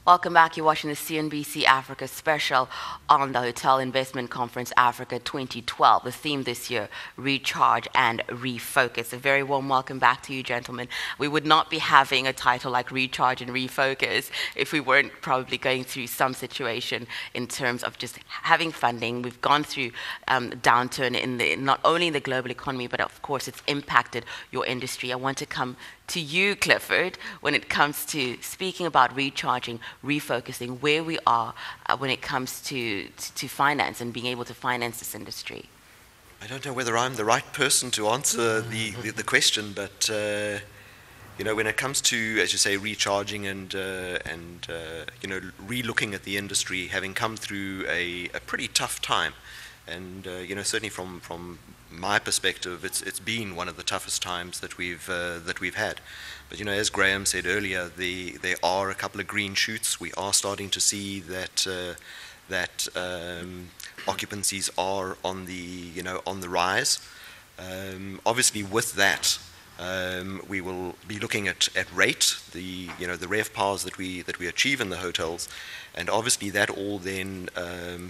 Welcome back. You're watching the CNBC Africa special on the Hotel Investment Conference Africa 2012. The theme this year, Recharge and Refocus. A very warm welcome back to you, gentlemen. We would not be having a title like Recharge and Refocus if we weren't probably going through some situation in terms of just having funding. We've gone through downturn in not only in the global economy, but of course it's impacted your industry. I want to come to you, Clifford, when it comes to speaking about recharging, refocusing, where we are when it comes to finance and being able to finance this industry. I don't know whether I'm the right person to answer the question, but you know, when it comes to, as you say, recharging and you know, re-looking at the industry, having come through a pretty tough time, and you know, certainly from my perspective, it's been one of the toughest times that we've had. But you know, as Graham said earlier, there are a couple of green shoots. We are starting to see that occupancies are on the rise. Obviously, with that, we will be looking at rate, the RevPARs that we achieve in the hotels, and obviously that all then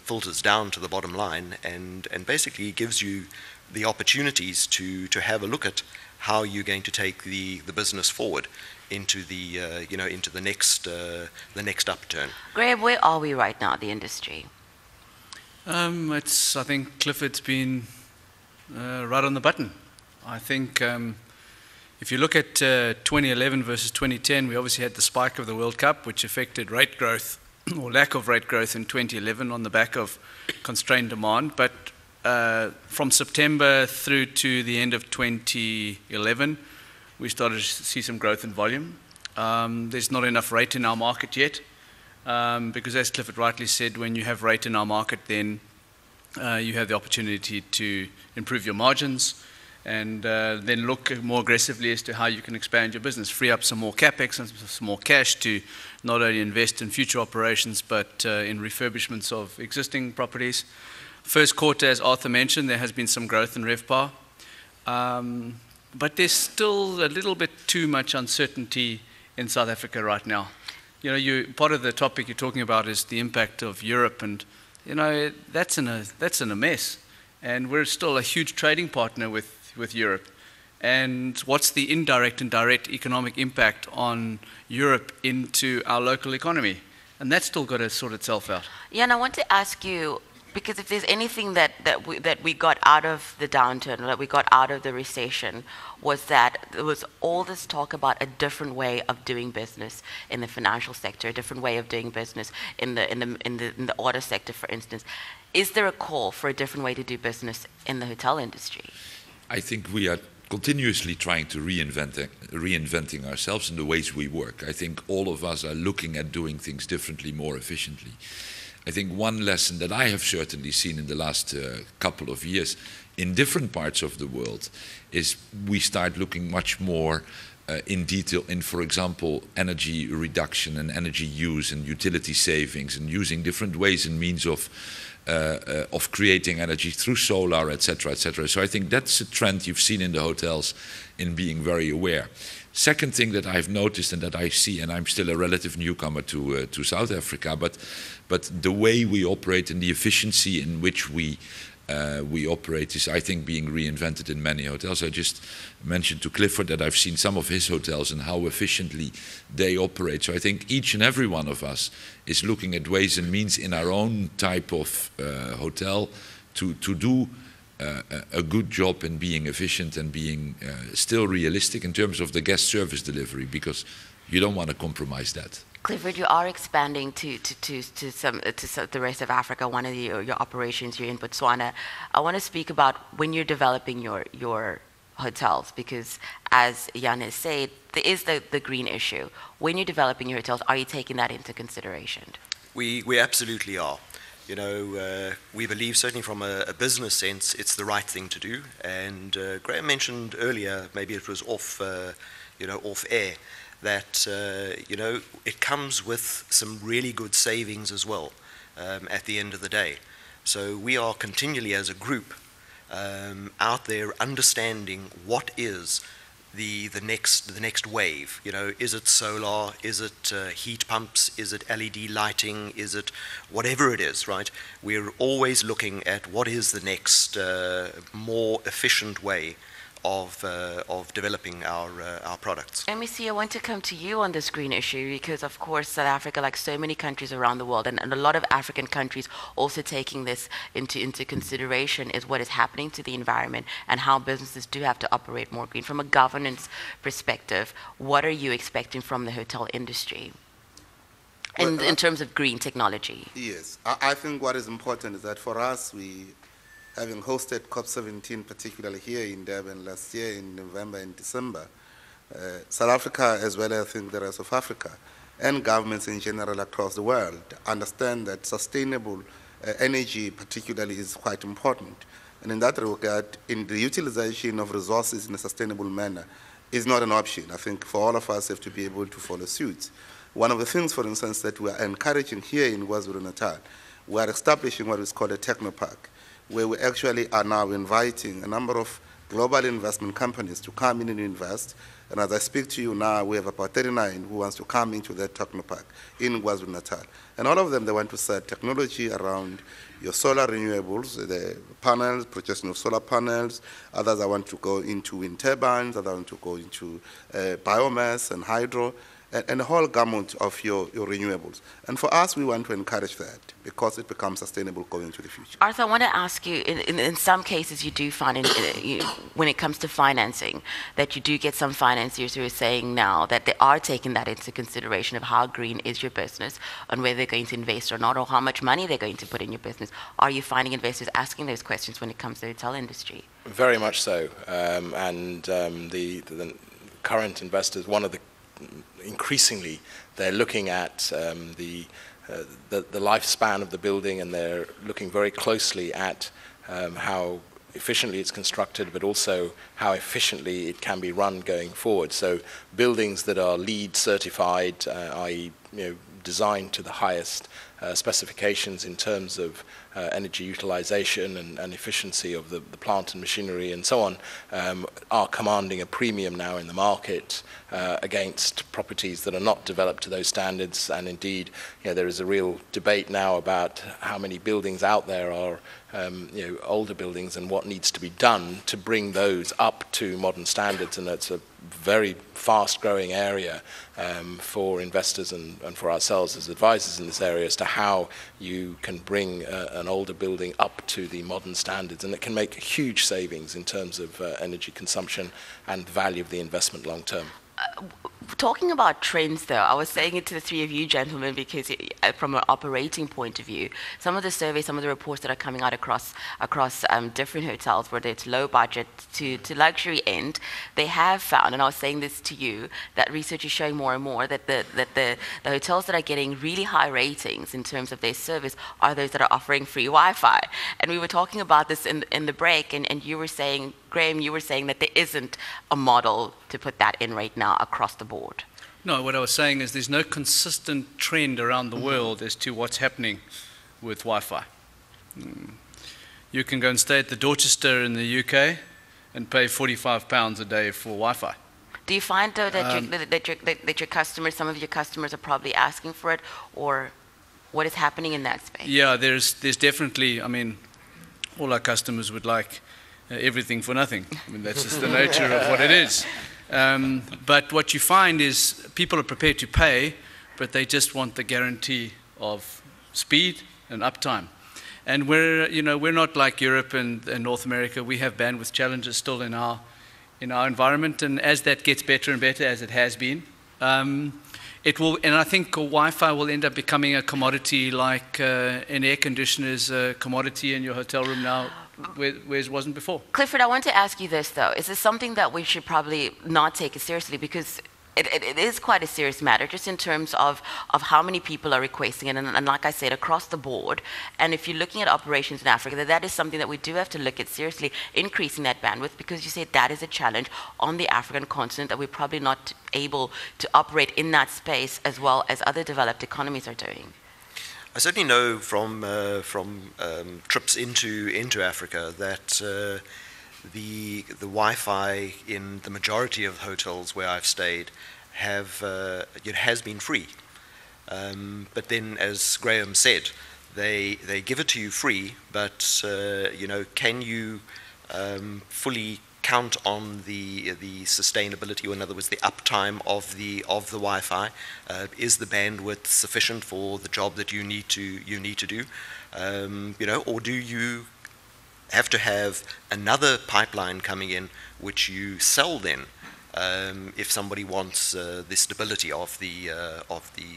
filters down to the bottom line and basically gives you the opportunities to have a look at how you're going to take the business forward into the into the next upturn. Graham, where are we right now, the industry? I think Clifford's been right on the button. I think if you look at 2011 versus 2010, we obviously had the spike of the World Cup, which affected rate growth or lack of rate growth in 2011 on the back of constrained demand. But from September through to the end of 2011, we started to see some growth in volume. There's not enough rate in our market yet, because as Clifford rightly said, when you have rate in our market, then you have the opportunity to improve your margins and then look more aggressively as to how you can expand your business, free up some more capex and some more cash to not only invest in future operations, but in refurbishments of existing properties. First quarter, as Arthur mentioned, there has been some growth in RevPAR, but there's still a little bit too much uncertainty in South Africa right now. You know, part of the topic you're talking about is the impact of Europe, and you know that's in a mess, and we're still a huge trading partner with Europe. And what's the indirect and direct economic impact on Europe into our local economy? And that's still got to sort itself out. Yeah, and I want to ask you, because if there's anything that we got out of the downturn, that we got out of the recession, was that there was all this talk about a different way of doing business in the financial sector, a different way of doing business in the auto sector, for instance. Is there a call for a different way to do business in the hotel industry? I think we are continuously trying to reinventing ourselves in the ways we work. I think all of us are looking at doing things differently, more efficiently. I think one lesson that I have certainly seen in the last couple of years in different parts of the world is we start looking much more in detail in, for example, energy reduction and energy use and utility savings, and using different ways and means of creating energy through solar, etc., etc. So I think that's a trend you've seen in the hotels in being very aware. Second thing that I've noticed and that I see, and I'm still a relative newcomer to South Africa, but the way we operate and the efficiency in which we operate is, I think, being reinvented in many hotels. I just mentioned to Clifford that I've seen some of his hotels and how efficiently they operate. So I think each and every one of us is looking at ways and means in our own type of hotel to do a good job in being efficient and being still realistic in terms of the guest service delivery, because you don't want to compromise that. Clifford, you are expanding to the rest of Africa. One of your operations, you're in Botswana. I want to speak about when you're developing your hotels, because as Jan has said, there is the green issue. When you're developing your hotels, are you taking that into consideration? We absolutely are. You know, we believe certainly from a business sense, it's the right thing to do. And Graham mentioned earlier, maybe it was off air, that you know, it comes with some really good savings as well at the end of the day. So we are continually as a group out there understanding what is the next wave. You know, is it solar? Is it heat pumps? Is it LED lighting? Is it whatever it is? Right? We're always looking at what is the next more efficient way of developing our products. MEC, I want to come to you on this green issue because, of course, South Africa, like so many countries around the world, and a lot of African countries also taking this into consideration, is what is happening to the environment and how businesses do have to operate more green. From a governance perspective, what are you expecting from the hotel industry in terms of green technology? Yes, I think what is important is that for us, having hosted COP17, particularly here in Durban last year in November and December, South Africa, as well as I think the rest of Africa, and governments in general across the world, understand that sustainable energy particularly is quite important. And in that regard, in the utilization of resources in a sustainable manner is not an option. I think for all of us have to be able to follow suit. One of the things, for instance, that we are encouraging here in KwaZulu-Natal, we are establishing what is called a technopark, where we actually are now inviting a number of global investment companies to come in and invest. And as I speak to you now, we have about 39 who wants to come into that technopark in KwaZulu-Natal. And all of them, they want to set technology around your solar renewables, the panels, production of solar panels. Others want to go into wind turbines. Others want to go into biomass and hydro, and a whole gamut of your renewables. And for us, we want to encourage that because it becomes sustainable going into the future. Arthur, I want to ask you, in some cases you do find, when it comes to financing, that you do get some financiers who are saying now that they are taking that into consideration of how green is your business and whether they're going to invest or not, or how much money they're going to put in your business. Are you finding investors asking those questions when it comes to the hotel industry? Very much so. The current investors, increasingly, they're looking at the lifespan of the building, and they're looking very closely at how efficiently it's constructed, but also how efficiently it can be run going forward. So buildings that are LEED certified, i.e., designed to the highest specifications in terms of energy utilization and efficiency of the plant and machinery and so on, are commanding a premium now in the market against properties that are not developed to those standards. And indeed, there is a real debate now about how many buildings out there are older buildings and what needs to be done to bring those up to modern standards. And that's a very fast-growing area for investors and for ourselves as advisors in this area as to how you can bring an older building up to the modern standards. And it can make huge savings in terms of energy consumption and value of the investment long term. Talking about trends, though, I was saying it to the three of you gentlemen because from an operating point of view, some of the surveys, some of the reports that are coming out across different hotels, whether it's low budget to luxury end, they have found, and I was saying this to you, that research is showing more and more that the hotels that are getting really high ratings in terms of their service are those that are offering free Wi-Fi. And we were talking about this in the break, and you were saying, Graham, you were saying that there isn't a model to put that in right now across the board. No, what I was saying is there's no consistent trend around the world as to what's happening with Wi-Fi. You can go and stay at the Dorchester in the UK and pay £45 a day for Wi-Fi. Do you find, though, that your customers, some of your customers are probably asking for it, or what is happening in that space? Yeah, there's definitely, all our customers would like everything for nothing. That's just the nature of what it is. But what you find is people are prepared to pay, but they just want the guarantee of speed and uptime. And we're not like Europe and North America. We have bandwidth challenges still in our environment, and as that gets better and better, as it has been, it will. And I think Wi-Fi will end up becoming a commodity, like an air conditioner is a commodity in your hotel room now, where it wasn't before. Clifford, I want to ask you this, though. Is this something that we should probably not take it seriously? Because it is quite a serious matter, just in terms of how many people are requesting it, and like I said, across the board. And if you're looking at operations in Africa, that is something that we do have to look at seriously, increasing that bandwidth, because you said that is a challenge on the African continent that we're probably not able to operate in that space as well as other developed economies are doing. I certainly know from trips into Africa that the Wi-Fi in the majority of hotels where I've stayed it has been free. But then, as Graham said, they give it to you free, but can you fully count on the sustainability, or in other words, the uptime of the Wi-Fi? Is the bandwidth sufficient for the job that you need to do? Or do you have to have another pipeline coming in, which you sell then, if somebody wants the stability of the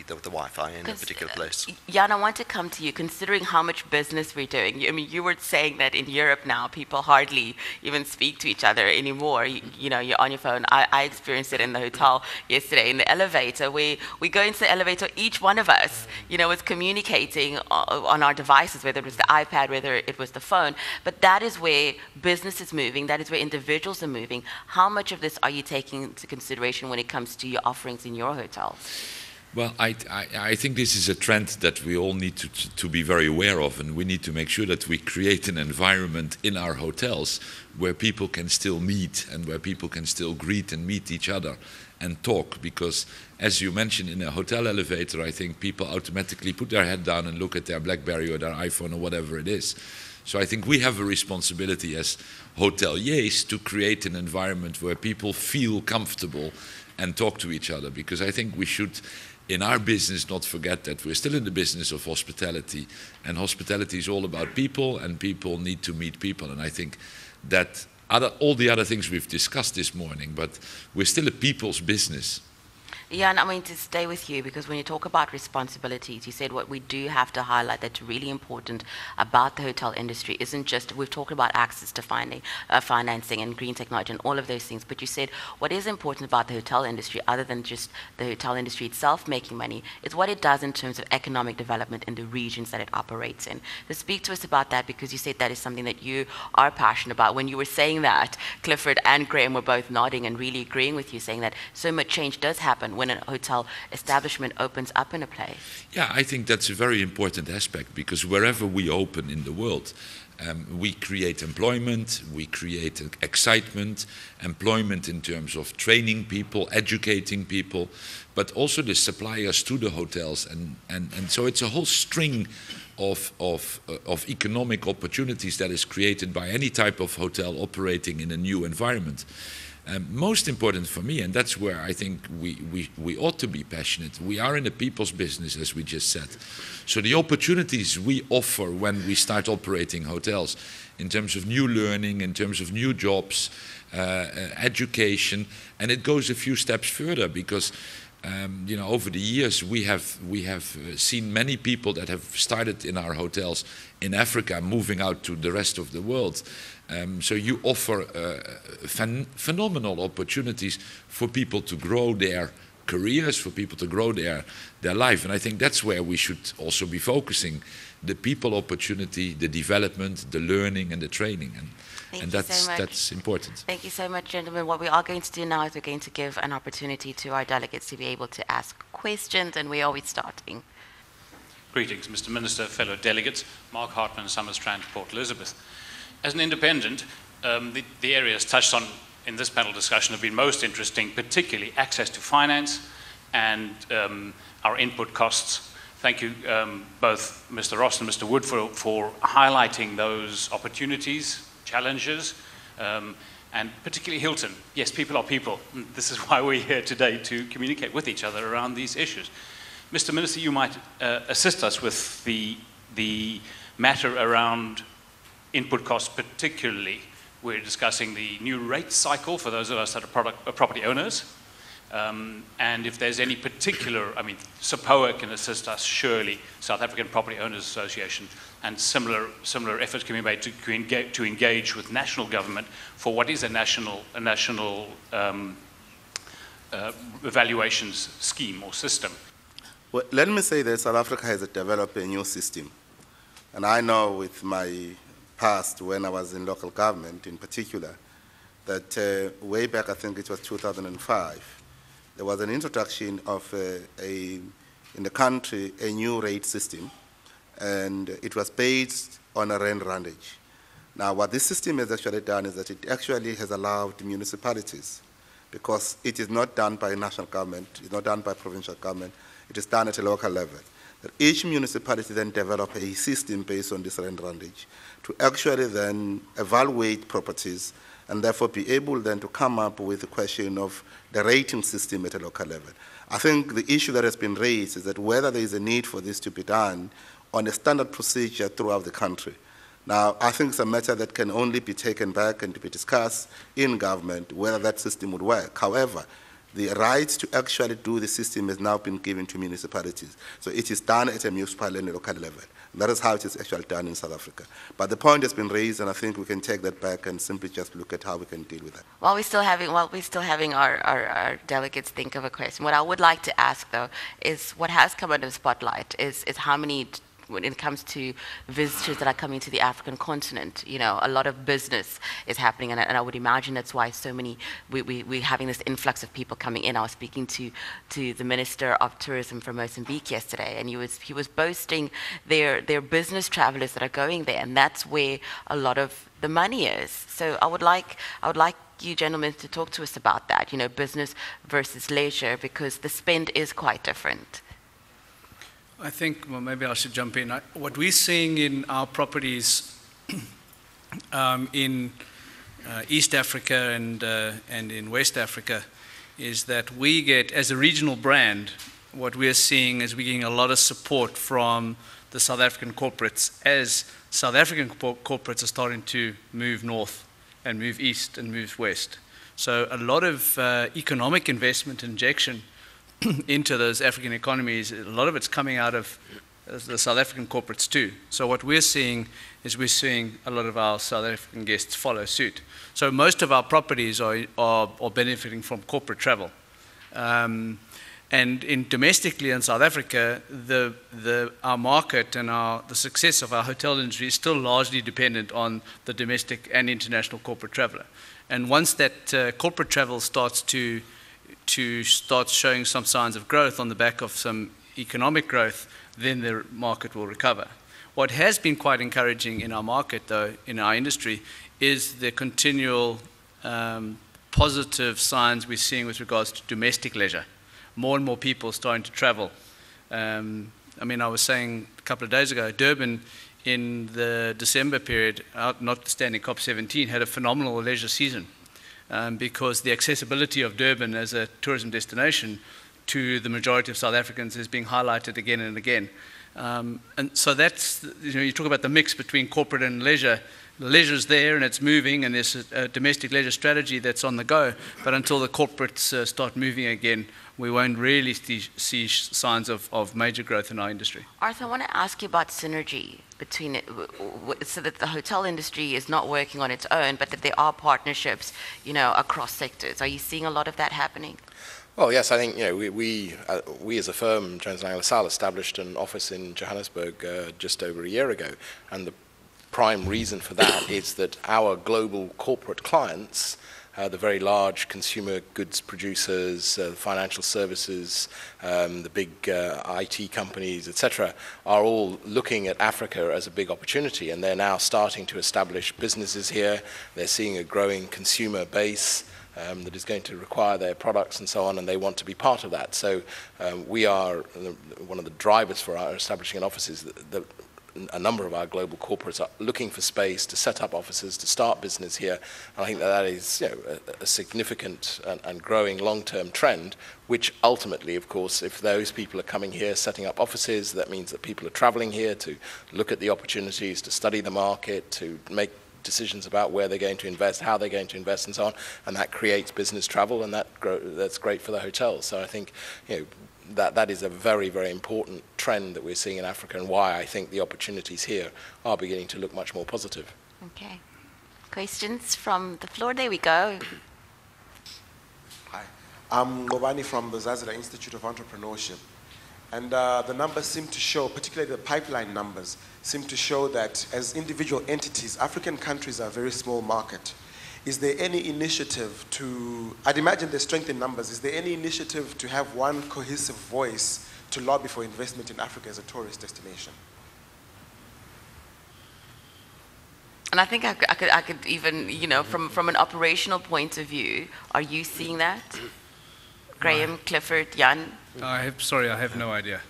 Wi-Fi in a particular place? Jan, I want to come to you, considering how much business we're doing. I mean, you were saying that in Europe now, people hardly even speak to each other anymore. You're on your phone. I experienced it in the hotel yesterday, in the elevator, where we go into the elevator, each one of us, was communicating on our devices, whether it was the iPad, whether it was the phone. But that is where business is moving. That is where individuals are moving. How much of this are you taking into consideration when it comes to your offerings in your hotels? Well, I think this is a trend that we all need to be very aware of, and we need to make sure that we create an environment in our hotels where people can still meet and where people can still greet and meet each other and talk. Because, as you mentioned, in a hotel elevator, I think people automatically put their head down and look at their BlackBerry or their iPhone or whatever it is. So I think we have a responsibility as hoteliers to create an environment where people feel comfortable and talk to each other, because I think we should, in our business, not forget that we're still in the business of hospitality, and hospitality is all about people, and people need to meet people. And I think that all the other things we've discussed this morning, but we're still a people's business. Yeah, and I mean, to stay with you, because when you talk about responsibilities, you said what we do have to highlight that's really important about the hotel industry isn't just, we've talked about access to financing and green technology and all of those things, but you said what is important about the hotel industry, other than just the hotel industry itself making money, is what it does in terms of economic development in the regions that it operates in. So speak to us about that, because you said that is something that you are passionate about. When you were saying that, Clifford and Graham were both nodding and really agreeing with you, saying that so much change does happen when a hotel establishment opens up in a place. Yeah, I think that's a very important aspect, because wherever we open in the world, we create employment, we create excitement, employment in terms of training people, educating people, but also the suppliers to the hotels. And so it's a whole string of economic opportunities that is created by any type of hotel operating in a new environment. Most important for me, and that's where I think we ought to be passionate, we are in a people's business, as we just said. So the opportunities we offer when we start operating hotels, in terms of new learning, in terms of new jobs, education, and it goes a few steps further, because over the years we have seen many people that have started in our hotels in Africa moving out to the rest of the world. So you offer phenomenal opportunities for people to grow their careers, for people to grow their life. And I think that's where we should also be focusing: the people opportunity, the development, the learning and the training. And that's important. Thank you so much, gentlemen. What we are going to do now is we're going to give an opportunity to our delegates to be able to ask questions. And where are we starting? Greetings, Mr. Minister, fellow delegates. Mark Hartman, Summerstrand, Port Elizabeth. As an independent, the areas touched on in this panel discussion have been most interesting, particularly access to finance and our input costs. Thank you, both Mr. Ross and Mr. Wood, for highlighting those opportunities, challenges, and particularly Hilton. Yes, people are people. This is why we're here today, to communicate with each other around these issues. Mr. Minister, you might assist us with the matter around input costs particularly. We're discussing the new rate cycle for those of us that are property owners. And if there's any particular, I mean, SAPOA can assist us, surely, South African Property Owners Association, and similar efforts can be made to engage with national government for what is a national evaluations scheme or system. Well, let me say that South Africa has developed a new system. And I know with my past, when I was in local government in particular, that way back, I think it was 2005, there was an introduction of in the country, a new rate system, and it was based on a rand randage. Now, what this system has actually done is that it actually has allowed municipalities, because it is not done by national government, it's not done by provincial government, it is done at a local level, that each municipality then develop a system based on this renderage to actually then evaluate properties and therefore be able then to come up with the question of the rating system at a local level. I think the issue that has been raised is that whether there is a need for this to be done on a standard procedure throughout the country. Now, I think it's a matter that can only be taken back and to be discussed in government, whether that system would work. However, the right to actually do the system has now been given to municipalities. So it is done at a municipal and a local level. That is how it is actually done in South Africa. But the point has been raised, and I think we can take that back and simply just look at how we can deal with that. While we're still having our delegates think of a question, what I would like to ask, though, is what has come under the spotlight is how many, when it comes to visitors that are coming to the African continent, you know, a lot of business is happening, and I would imagine that's why so many, we're having this influx of people coming in. I was speaking to the Minister of Tourism from Mozambique yesterday, and he was boasting their business travelers that are going there, and that's where a lot of the money is. So I would like you gentlemen to talk to us about that, you know, business versus leisure, because the spend is quite different. I think, well, maybe I should jump in. What we're seeing in our properties in East Africa and in West Africa is that we get, as a regional brand, what we're seeing is we're getting a lot of support from the South African corporates as South African corporates are starting to move north and move east and move west. So a lot of economic investment injection into those African economies, a lot of it's coming out of the South African corporates too. So what we're seeing is we're seeing a lot of our South African guests follow suit. So most of our properties are benefiting from corporate travel. And domestically in South Africa, our market and the success of our hotel industry is still largely dependent on the domestic and international corporate traveler. And once that corporate travel starts to start showing some signs of growth on the back of some economic growth, then the market will recover. What has been quite encouraging in our market, though, in our industry, is the continual positive signs we're seeing with regards to domestic leisure. More and more people starting to travel. I mean, I was saying a couple of days ago, Durban in the December period, notwithstanding COP17, had a phenomenal leisure season. Because the accessibility of Durban as a tourism destination to the majority of South Africans is being highlighted again and again. And so that's, you know, you talk about the mix between corporate and leisure. The leisure's there and it's moving, and there's a domestic leisure strategy that's on the go, but until the corporates start moving again, we won't really see signs of major growth in our industry. Arthur, I want to ask you about synergy between it, so that the hotel industry is not working on its own, but that there are partnerships, you know, across sectors. Are you seeing a lot of that happening? Well, yes, I think, you know, we as a firm, Jones Lang LaSalle, established an office in Johannesburg just over a year ago, and the prime reason for that is that our global corporate clients, the very large consumer goods producers, financial services, the big IT companies, etc., are all looking at Africa as a big opportunity, and they're now starting to establish businesses here. They're seeing a growing consumer base that is going to require their products and so on, and they want to be part of that. So we are one of the drivers for our establishing an office is that a number of our global corporates are looking for space to set up offices, to start business here. And I think that is, you know, a significant and growing long-term trend, which ultimately, of course, if those people are coming here, setting up offices, that means that people are traveling here to look at the opportunities, to study the market, to make decisions about where they're going to invest, how they're going to invest, and so on. And that creates business travel, and that's great for the hotels. So I think, you know, that is a very, very important trend that we're seeing in Africa, and why I think the opportunities here are beginning to look much more positive. Okay. Questions from the floor? There we go. Hi. I'm Ngobani from the Zazila Institute of Entrepreneurship. And the numbers seem to show, particularly the pipeline numbers, seem to show that as individual entities, African countries are a very small market. Is there any initiative to, I'd imagine there's strength in numbers, is there any initiative to have one cohesive voice to lobby for investment in Africa as a tourist destination? And I think I could even, from an operational point of view, are you seeing that? Graham, Clifford, Jan? I have no idea.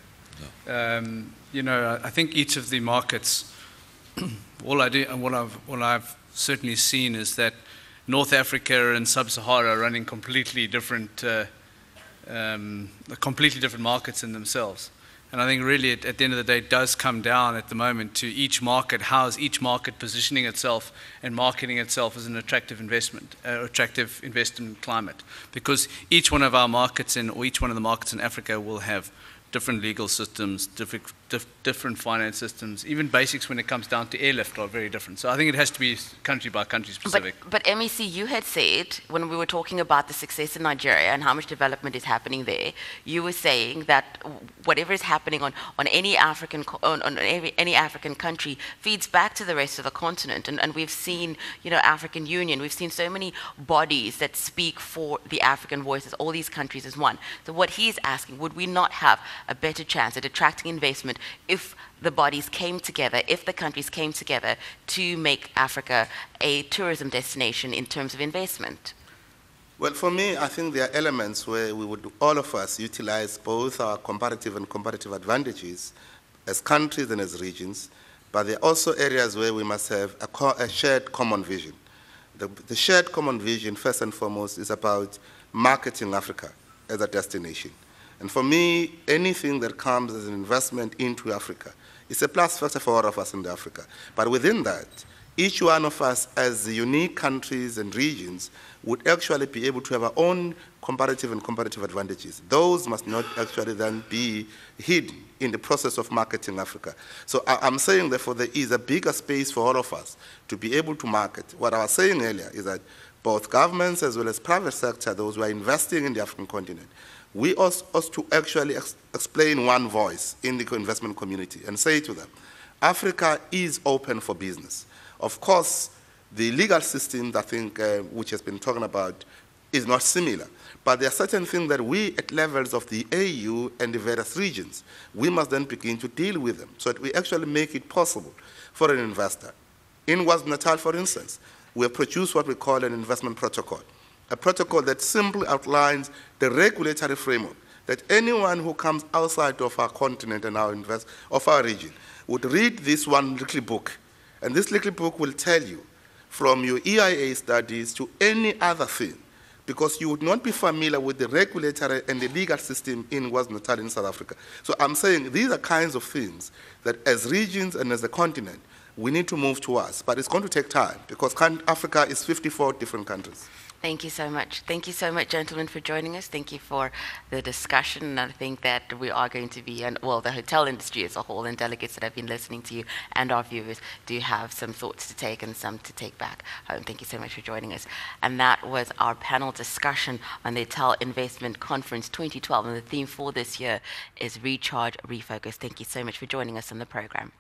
I think each of the markets, all I've certainly seen is that North Africa and Sub-Sahara are running completely different markets in themselves. And I think really at the end of the day it does come down at the moment to each market, how is each market positioning itself and marketing itself as an attractive investment climate. Because each one of our markets or each one of the markets in Africa will have different legal systems, different finance systems, even basics when it comes down to airlift are very different. So I think it has to be country by country specific. But MEC, you had said, when we were talking about the success in Nigeria and how much development is happening there, you were saying that whatever is happening on any African country feeds back to the rest of the continent. And we've seen, African Union, we've seen so many bodies that speak for the African voices, all these countries as one. So what he's asking, would we not have a better chance at attracting investment if the bodies came together, if the countries came together to make Africa a tourism destination in terms of investment? Well, for me, I think there are elements where we would, all of us, utilize both our comparative and comparative advantages as countries and as regions, but there are also areas where we must have a shared common vision. The shared common vision, first and foremost, is about marketing Africa as a destination. And for me, anything that comes as an investment into Africa is a plus factor for all of us in Africa. But within that, each one of us as unique countries and regions would actually be able to have our own comparative and comparative advantages. Those must not actually then be hidden in the process of marketing Africa. So I'm saying, therefore, there is a bigger space for all of us to be able to market. What I was saying earlier is that both governments as well as private sector, those who are investing in the African continent, we also to actually explain one voice in the investment community and say to them, Africa is open for business. Of course, the legal system, I think, which has been talking about, is not similar. But there are certain things that we, at levels of the AU and the various regions, we must then begin to deal with them so that we actually make it possible for an investor. In KwaZulu-Natal, for instance, we have produced what we call an investment protocol, a protocol that simply outlines the regulatory framework that anyone who comes outside of our continent and of our region would read this one little book. And this little book will tell you from your EIA studies to any other thing, because you would not be familiar with the regulatory and the legal system in KwaZulu-Natal in South Africa. So I'm saying these are kinds of things that as regions and as a continent, we need to move towards. But it's going to take time because Africa is 54 different countries. Thank you so much. Thank you so much, gentlemen, for joining us. Thank you for the discussion. And I think that we are going to be, the hotel industry as a whole and delegates that have been listening to you and our viewers do have some thoughts to take and some to take back home. Thank you so much for joining us. And that was our panel discussion on the Hotel Investment Conference 2012. And the theme for this year is Recharge, Refocus. Thank you so much for joining us on the program.